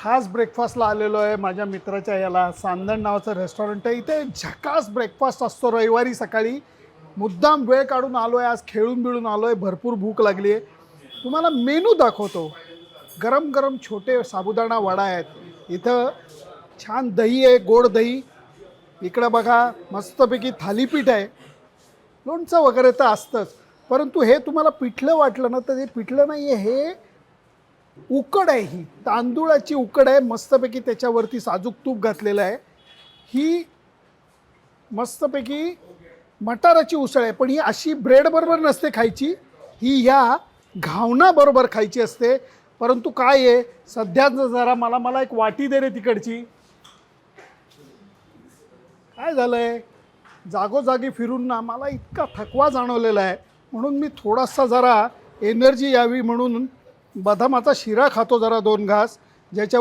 खास ब्रेकफास्टला आलेलो आहे माझ्या मित्राच्या याला. सांदण नावाचं रेस्टॉरंट आहे. इथे झकास ब्रेकफास्ट असतो रविवारी सकाळी. मुद्दाम वेळ काढून आलो आहे, आज खेळून बिळून आलो आहे, भरपूर भूक लागली आहे. तुम्हाला मेनू दाखवतो. गरम गरम छोटे साबुदाणा वडा आहेत. इथं छान दही आहे, गोड दही. इकडं बघा मस्तपैकी थालीपीठ आहे. लोणचं वगैरे तर असतंच, परंतु हे तुम्हाला पिठलं वाटलं ना तर हे पिठलं नाही आहे, हे उकड आहे. ही तांदूळाची उकड आहे. मस्तपैकी त्याच्यावरती साजूक तूप घातलेलं आहे. ही मस्तपैकी मटाराची उसळ आहे, पण ही अशी ब्रेडबरोबर नसते खायची, ही ह्या घावनाबरोबर खायची असते. परंतु काय आहे सध्या जरा मला एक वाटी दे रे तिकडची. काय झालं आहे जागोजागी फिरून ना मला इतका थकवा जाणवलेला आहे, म्हणून मी थोडासा जरा एनर्जी यावी म्हणून बदामाचा शिरा खातो जरा 2 घास, ज्याच्या